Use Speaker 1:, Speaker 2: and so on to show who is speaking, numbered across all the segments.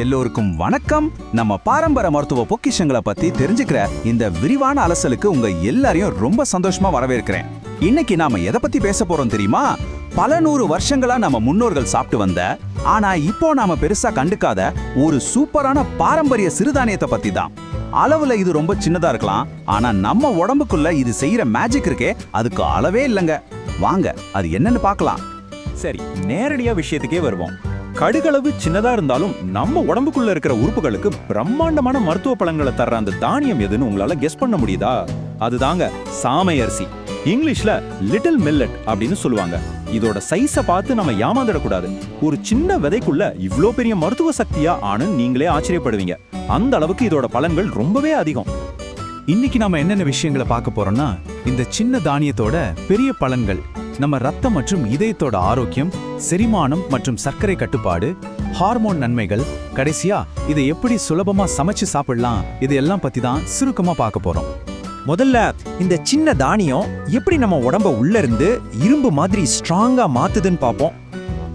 Speaker 1: எல்லோருக்கும் வணக்கம். நம்ம பாரம்பரிய மருத்துவ பொக்கிஷங்களை பத்தி தெரிஞ்சுக்கிற இந்த விரிவான அலசலுக்கு உங்க எல்லாரையும் ரொம்ப சந்தோஷமா வரவேற்கிறேன். இன்னைக்கு நாம எதை பத்தி பேச போறோம் தெரியுமா? பல நூறு வருஷங்களா நம்ம முன்னோர்கள் சாப்பிட்டு வந்த, ஆனா இப்போ நாம பெருசா கண்டுக்காத ஒரு சூப்பரான பாரம்பரிய சிறுதானியத்தை பத்தி தான். அளவுல இது ரொம்ப சின்னதா இருக்கலாம், ஆனா நம்ம உடம்புக்குள்ள இது செய்யற மேஜிக் இருக்கே, அதுக்கு அளவே இல்லைங்க. வாங்க அது என்னன்னு பார்க்கலாம்.
Speaker 2: சரி, நேரடியா விஷயத்துக்கே வருவோம். கடுகளவு சின்னதா இருந்தாலும் நம்ம உடம்புக்குள்ள இருக்கிற உறுப்புகளுக்கு பிரம்மாண்டமான மருத்துவ பலன்களை தர்ற அந்த தானியம் எதுன்னு உங்களால கெஸ் பண்ண முடியுதா? அதுதாங்க சாமை அரிசி. இங்கிலீஷ்ல லிட்டில் மில்லட் அப்படின்னு சொல்லுவாங்க. இதோட சைஸை பார்த்து நம்ம ஏமாந்துடக்கூடாது. ஒரு சின்ன விதைக்குள்ள இவ்ளோ பெரிய மருத்துவ சக்தியா ஆனு நீங்களே ஆச்சரியப்படுவீங்க. அந்த அளவுக்கு இதோட பலன்கள் ரொம்பவே அதிகம்.
Speaker 3: இன்னைக்கு நாம என்னென்ன விஷயங்களை பார்க்க போறோம்னா, இந்த சின்ன தானியத்தோட பெரிய பலன்கள், நம்ம ரத்தம் மற்றும் இதயத்தோட ஆரோக்கியம், செரிமானம் மற்றும் சர்க்கரை கட்டுப்பாடு, ஹார்மோன் நன்மைகள், கடைசியா இதை எப்படி சுலபமா சமைச்சு சாப்பிடலாம், இது எல்லாம் பத்தி தான் சுருக்கமா பார்க்க போறோம்.
Speaker 4: முதல்ல இந்த சின்ன தானியம் எப்படி நம்ம உடம்ப உள்ள இருந்து இரும்பு மாதிரி ஸ்ட்ராங்கா மாத்துதுன்னு பார்ப்போம்.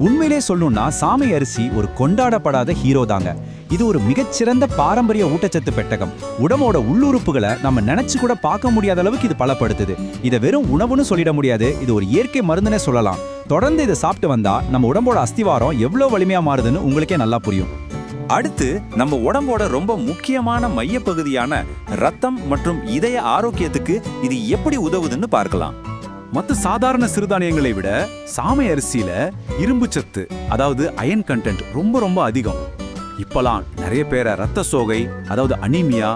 Speaker 1: உண்மையிலே சொல்லணும்னா சாமை அரிசி ஒரு கொண்டாடப்படாத ஹீரோ தாங்க. இது ஒரு மிகச்சிறந்த பாரம்பரிய ஊட்டச்சத்து பெட்டகம். உடம்போட உள்ளுறுப்புகளை நம்ம நினைச்சு கூட பார்க்க முடியாத அளவுக்கு இது பலப்படுத்துது. இதை வெறும் உணவுன்னு சொல்லிட முடியாது, இது ஒரு இயற்கை மருந்துனே சொல்லலாம். தொடர்ந்து இதை சாப்பிட்டு வந்தா நம்ம உடம்போட அஸ்திவாரம் எவ்வளவு வலிமையா மாறுதுன்னு உங்களுக்கே நல்லா புரியும்.
Speaker 2: அடுத்து நம்ம உடம்போட ரொம்ப முக்கியமான மையப்பகுதியான ரத்தம் மற்றும் இதய ஆரோக்கியத்துக்கு இது எப்படி உதவுதுன்னு பார்க்கலாம்.
Speaker 3: மற்ற சாதாரண சிறுதானியங்களை விட சாமை அரிசியில இரும்பு சத்து, அதாவது அயன் கண்டென்ட் ரொம்ப அதிகம். இப்பலாம் நிறைய பேரை ரத்த சோகை, அதாவது அனீமியா,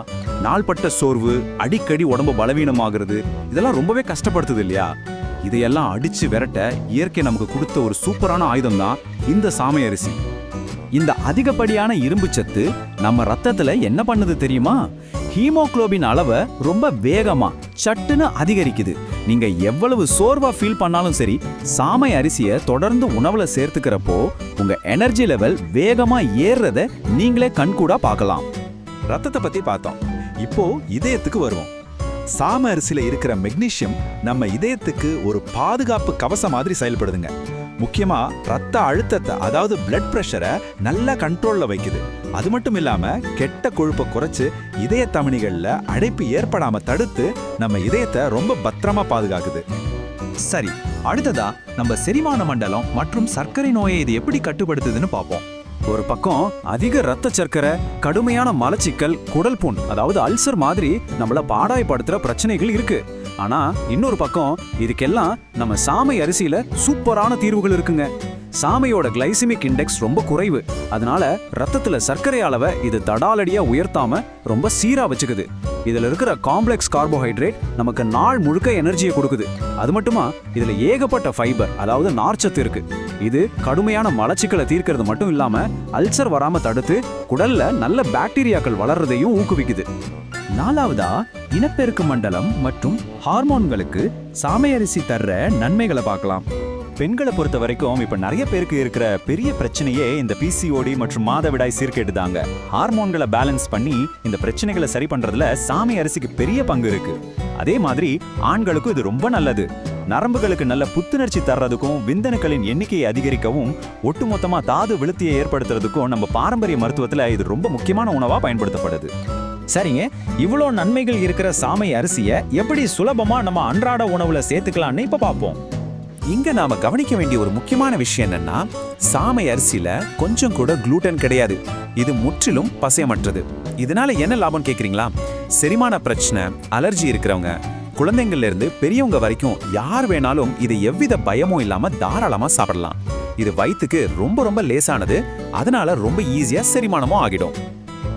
Speaker 3: நாள்பட்ட சோர்வு, அடிக்கடி உடம்பு பலவீனமாகிறது, இதெல்லாம் ரொம்பவே கஷ்டப்படுத்துது இல்லையா? இதையெல்லாம் அடிச்சு விரட்ட இயற்கை நமக்கு கொடுத்த ஒரு சூப்பரான ஆயுதம் தான் இந்த சாமை அரிசி.
Speaker 1: இந்த அதிகப்படியான இரும்பு சத்து நம்ம ரத்தத்துல என்ன பண்ணுது தெரியுமா? ஹீமோகுளோபின் அளவை ரொம்ப வேகமா சட்டுன்னு அதிகரிக்குது. நீங்க எவ்வளவு சோர்வா ஃபீல் பண்ணாலும் சரி, சாமை அரிசியை தொடர்ந்து உணவுல சேர்த்துக்கிறப்போ உங்க எனர்ஜி லெவல் வேகமா ஏறுறத நீங்களே கண்கூடா பார்க்கலாம்.
Speaker 2: ரத்தத்தை பத்தி பார்த்தோம். இப்போ இதயத்துக்கு வருவோம். சாமை அரிசியில இருக்கிற மெக்னீசியம் நம்ம இதயத்துக்கு ஒரு பாதுகாப்பு கவசம் மாதிரி செயல்படுதுங்க. முக்கியமா ரத்த அழுத்தத்தை, அதாவது பிளட் பிரஷரை நல்லா கண்ட்ரோல்ல வைக்குது. அது மட்டும் இல்லாம கெட்ட கொழுப்பை குறைச்சு இதய தமனிகள்ல அடைப்பு ஏற்படாம தடுத்து நம்ம இதயத்தை ரொம்ப பத்திரமா பாதுகாக்குது.
Speaker 1: சரி, அடுத்ததா நம்ம செரிமான மண்டலம் மற்றும் சர்க்கரை நோயை இது எப்படி கட்டுப்படுத்துதுன்னு பார்ப்போம். ஒரு பக்கம் அதிக ரத்த சர்க்கரை, கடுமையான மலச்சிக்கல், குடல் புண், அதாவது அல்சர் மாதிரி நம்மள பாடாய்படுத்துற பிரச்சனைகள் இருக்கு. ஆனா இன்னொரு பக்கம் இதுக்கெல்லாம் நம்ம சாமை அரிசியில சூப்பரான தீர்வுகள் இருக்குங்க. சாமையோட கிளைசிமிக் இண்டெக்ஸ் ரொம்ப குறைவு, அதனால ரத்தத்துல சர்க்கரை அளவை இது தடாலடியா உயர்த்தாம ரொம்ப சீரா வச்சுக்குது. இதுல இருக்கிற காம்ப்ளெக்ஸ் கார்போஹைட்ரேட் நமக்கு நாள் முழுக்க எனர்ஜியை கொடுக்குது. அது மட்டுமா இதுல ஏகப்பட்ட ஃபைபர், அதாவது நார்ச்சத்து இருக்கு. இது கடுமையான மலச்சிக்கலை தீர்க்கிறது மட்டும் இல்லாம அல்சர் வராம தடுத்து குடல்ல நல்ல பாக்டீரியாக்கள் வளர்றதையும் ஊக்குவிக்குது. நாலாவதா இனப்பெருக்க மண்டலம் மற்றும் ஹார்மோன்களுக்கு சாமை அரிசி தர்ற நன்மைகளை பார்க்கலாம்.
Speaker 2: பெண்களை பொறுத்த வரைக்கும் இப்ப நிறைய பேருக்கு இருக்கிற பெரிய பிரச்சனையே இந்த பிசிஓடி மற்றும் மாதவிடாய் சீர்கேடு தாங்க. ஹார்மோன்களை பேலன்ஸ் பண்ணி இந்த பிரச்சனைகளை சரி பண்றதுல சாமை அரிசிக்கு பெரிய பங்கு இருக்கு. அதே மாதிரி ஆண்களுக்கும் இது ரொம்ப நல்லது. நரம்புகளுக்கு நல்ல புத்துணர்ச்சி தர்றதுக்கும், விந்தணுக்களின் எண்ணிக்கையை அதிகரிக்கவும், ஒட்டுமொத்தமா தாது விழுத்தியை ஏற்படுத்துறதுக்கும் நம்ம பாரம்பரிய மருத்துவத்துல இது ரொம்ப முக்கியமான உணவா பயன்படுத்தப்படுது.
Speaker 4: சரிங்க, இவ்வளோ நன்மைகள் இருக்கிற சாமை அரிசியை எப்படி சுலபமா நம்ம அன்றாட உணவுல சேர்த்துக்கலாம்னு இப்ப பார்ப்போம்.
Speaker 1: இங்க நாம கவனிக்க வேண்டிய ஒரு முக்கியமான விஷயம் என்னன்னா, சாமை அரிசியில கொஞ்சம் கூட குளூட்டன் கிடையாது. இது முற்றிலும் பசையமற்றது. இதனால என்ன லாபம் கேக்குறீங்களா? செரிமான பிரச்சனை, அலர்ஜி இருக்கிறவங்க, குழந்தைங்கள்ல இருந்து பெரியவங்க வரைக்கும் யார் வேணாலும் இதை எவ்வித பயமும் இல்லாம தாராளமா சாப்பிடலாம். இது வயிற்றுக்கு ரொம்ப லேசானது, அதனால ரொம்ப ஈஸியா செரிமானமும் ஆகிடும்.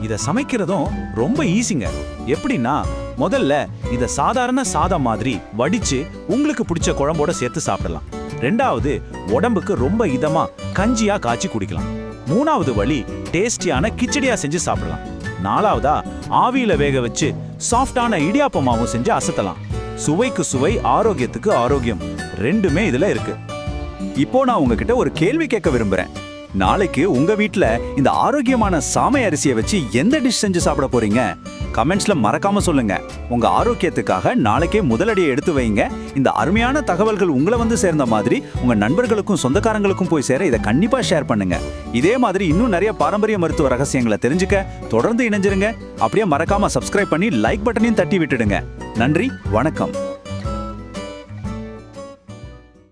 Speaker 1: இதை சமைக்கிறதும் ரொம்ப ஈஸிங்க. எப்படின்னா, முதல்ல இதை சாதாரண சாதம் மாதிரி வடிச்சு உங்களுக்கு பிடிச்ச குழம்போட சேர்த்து சாப்பிடலாம். ரெண்டாவது, உடம்புக்கு ரொம்ப இதமா கஞ்சியா காய்ச்சி குடிக்கலாம். மூணாவது வழி, டேஸ்டியான கிச்சடியா செஞ்சு சாப்பிடலாம். நாலாவதா, ஆவியில வேக வச்சு சாஃப்டான இடியாப்பமாவும் செஞ்சு அசத்தலாம். சுவைக்கு சுவை, ஆரோக்கியத்துக்கு ஆரோக்கியம், ரெண்டுமே இதுல இருக்கு. இப்போ நான் உங்ககிட்ட ஒரு கேள்வி கேட்க விரும்புறேன். நாளைக்கு உங்க வீட்ல இந்த ஆரோக்கியமான சாமை அரிசியை வச்சு எந்த டிஷ் செஞ்சு சாப்பிட போறீங்க?
Speaker 3: கமெண்ட்ஸ்ல மறக்காம சொல்லுங்க. உங்க ஆரோக்கியத்துக்காக நாளைக்கே முதலடியை எடுத்து வைங்க. இந்த அருமையான தகவல்கள் உங்களை வந்து சேர்ந்த மாதிரி உங்க நண்பர்களுக்கும் சொந்தக்காரங்களுக்கும் போய் சேர இதை கண்டிப்பா ஷேர் பண்ணுங்க. இதே மாதிரி இன்னும் நிறைய பாரம்பரிய மருத்துவ ரகசியங்களை தெரிஞ்சுக்க தொடர்ந்து இணைஞ்சிருங்க. அப்படியே மறக்காம சப்ஸ்கிரைப் பண்ணி லைக் பட்டனையும் தட்டி விட்டுடுங்க. நன்றி, வணக்கம்.